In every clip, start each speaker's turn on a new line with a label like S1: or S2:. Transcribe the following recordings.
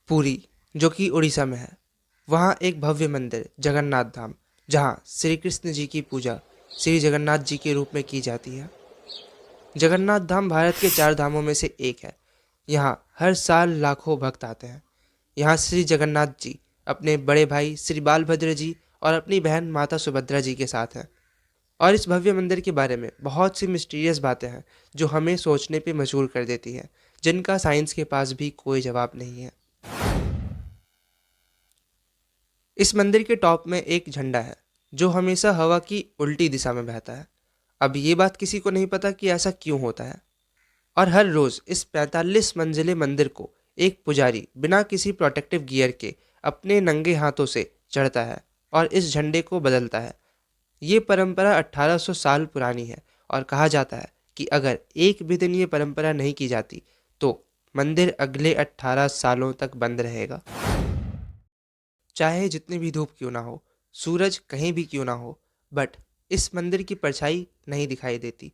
S1: पुरी, जो कि उड़ीसा में है, वहाँ एक भव्य मंदिर जगन्नाथ धाम, जहाँ श्री कृष्ण जी की पूजा श्री जगन्नाथ जी के रूप में की जाती है। जगन्नाथ धाम भारत के 4 धामों में से एक है। यहाँ हर साल लाखों भक्त आते हैं। यहाँ श्री जगन्नाथ जी अपने बड़े भाई श्री बालभद्र जी और अपनी बहन माता सुभद्रा जी के साथ हैं। और इस भव्य मंदिर के बारे में बहुत सी मिस्टीरियस बातें हैं जो हमें सोचने पे मजबूर कर देती हैं, जिनका साइंस के पास भी कोई जवाब नहीं है। इस मंदिर के टॉप में एक झंडा है जो हमेशा हवा की उल्टी दिशा में बहता है। अब ये बात किसी को नहीं पता कि ऐसा क्यों होता है। और हर रोज इस 45 मंजिले मंदिर को एक पुजारी बिना किसी प्रोटेक्टिव गियर के अपने नंगे हाथों से चढ़ता है और इस झंडे को बदलता है। ये परंपरा 1800 साल पुरानी है और कहा जाता है कि अगर एक भी दिन ये परंपरा नहीं की जाती तो मंदिर अगले 18 सालों तक बंद रहेगा। चाहे जितनी भी धूप क्यों ना हो, सूरज कहीं भी क्यों ना हो, बट इस मंदिर की परछाई नहीं दिखाई देती।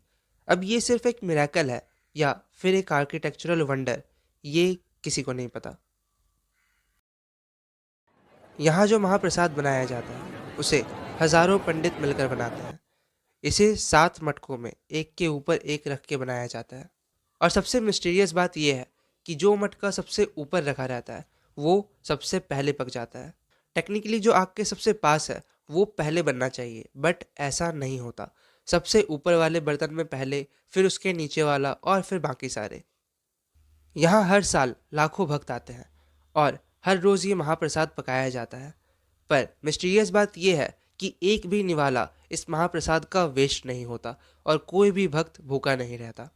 S1: अब ये सिर्फ एक मिरेकल है या फिर एक आर्किटेक्चरल वंडर, ये किसी को नहीं पता। यहाँ जो महाप्रसाद बनाया जाता है उसे हजारों पंडित मिलकर बनाते हैं। इसे 7 मटकों में एक के ऊपर एक रख के बनाया जाता है। और सबसे मिस्टीरियस बात यह है कि जो मटका सबसे ऊपर रखा रहता है वो सबसे पहले पक जाता है। टेक्निकली जो आग के सबसे पास है वो पहले बनना चाहिए, बट ऐसा नहीं होता। सबसे ऊपर वाले बर्तन में पहले, फिर उसके नीचे वाला और फिर बाकी सारे। यहाँ हर साल लाखों भक्त आते हैं और हर रोज़ ये महाप्रसाद पकाया जाता है। पर मिस्टीरियस बात यह है कि एक भी निवाला इस महाप्रसाद का वेस्ट नहीं होता और कोई भी भक्त भूखा नहीं रहता।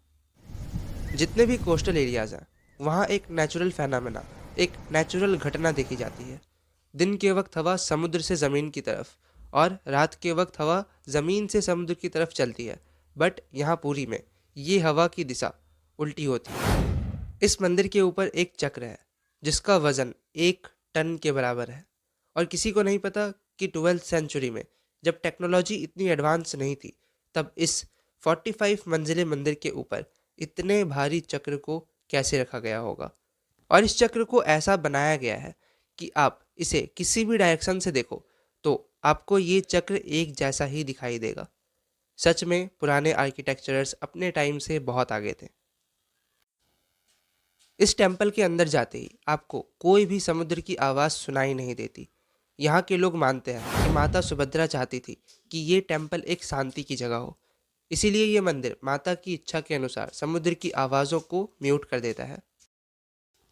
S1: जितने भी कोस्टल एरियाज़ हैं वहाँ एक नेचुरल फेनामेना, एक नेचुरल घटना देखी जाती है। दिन के वक्त हवा समुद्र से ज़मीन की तरफ और रात के वक्त हवा ज़मीन से समुद्र की तरफ चलती है, बट यहाँ पुरी में ये हवा की दिशा उल्टी होती है। इस मंदिर के ऊपर एक चक्र है जिसका वजन 1 टन के बराबर है। और किसी को नहीं पता कि 12th सेंचुरी में जब टेक्नोलॉजी इतनी एडवांस नहीं थी तब इस 45 मंजिले मंदिर के ऊपर इतने भारी चक्र को कैसे रखा गया होगा। और इस चक्र को ऐसा बनाया गया है कि आप इसे किसी भी डायरेक्शन से देखो तो आपको ये चक्र एक जैसा ही दिखाई देगा। सच में पुराने आर्किटेक्चरर्स अपने टाइम से बहुत आगे थे। इस टेम्पल के अंदर जाते ही आपको कोई भी समुद्र की आवाज़ सुनाई नहीं देती। यहाँ के लोग मानते हैं कि माता सुभद्रा चाहती थी कि ये टेम्पल एक शांति की जगह हो, इसीलिए ये मंदिर माता की इच्छा के अनुसार समुद्र की आवाज़ों को म्यूट कर देता है।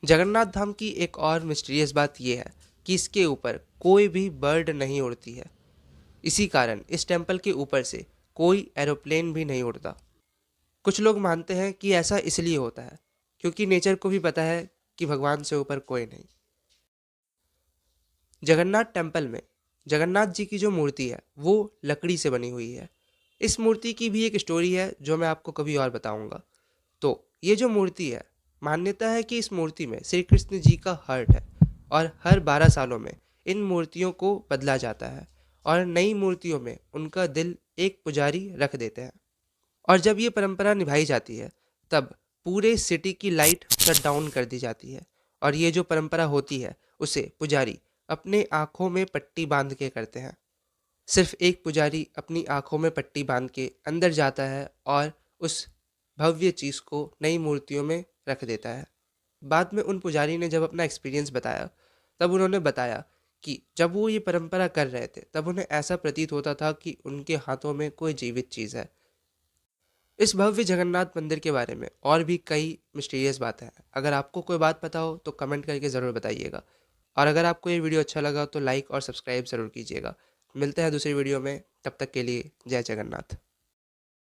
S1: जगन्नाथ धाम की एक और मिस्टीरियस बात यह है कि इसके ऊपर कोई भी बर्ड नहीं उड़ती है। इसी कारण इस टेम्पल के ऊपर से कोई एरोप्लेन भी नहीं उड़ता। कुछ लोग मानते हैं कि ऐसा इसलिए होता है क्योंकि नेचर को भी पता है कि भगवान से ऊपर कोई नहीं। जगन्नाथ टेम्पल में जगन्नाथ जी की जो मूर्ति है वो लकड़ी से बनी हुई है। इस मूर्ति की भी एक स्टोरी है जो मैं आपको कभी और बताऊंगा। तो ये जो मूर्ति है, मान्यता है कि इस मूर्ति में श्री कृष्ण जी का हार्ट है और हर 12 सालों में इन मूर्तियों को बदला जाता है और नई मूर्तियों में उनका दिल एक पुजारी रख देते हैं। और जब ये परंपरा निभाई जाती है तब पूरे सिटी की लाइट शट डाउन कर दी जाती है। और ये जो परंपरा होती है उसे पुजारी अपने आँखों में पट्टी बांध के करते हैं। सिर्फ एक पुजारी अपनी आँखों में पट्टी बांध के अंदर जाता है और उस भव्य चीज़ को नई मूर्तियों में रख देता है। बाद में उन पुजारी ने जब अपना एक्सपीरियंस बताया तब उन्होंने बताया कि जब वो ये परंपरा कर रहे थे तब उन्हें ऐसा प्रतीत होता था कि उनके हाथों में कोई जीवित चीज़ है। इस भव्य जगन्नाथ मंदिर के बारे में और भी कई मिस्टीरियस बातें हैं। अगर आपको कोई बात पता हो तो कमेंट करके ज़रूर बताइएगा। और अगर आपको ये वीडियो अच्छा लगा तो लाइक और सब्सक्राइब ज़रूर कीजिएगा। मिलते हैं दूसरी वीडियो में, तब तक के लिए जय जगन्नाथ।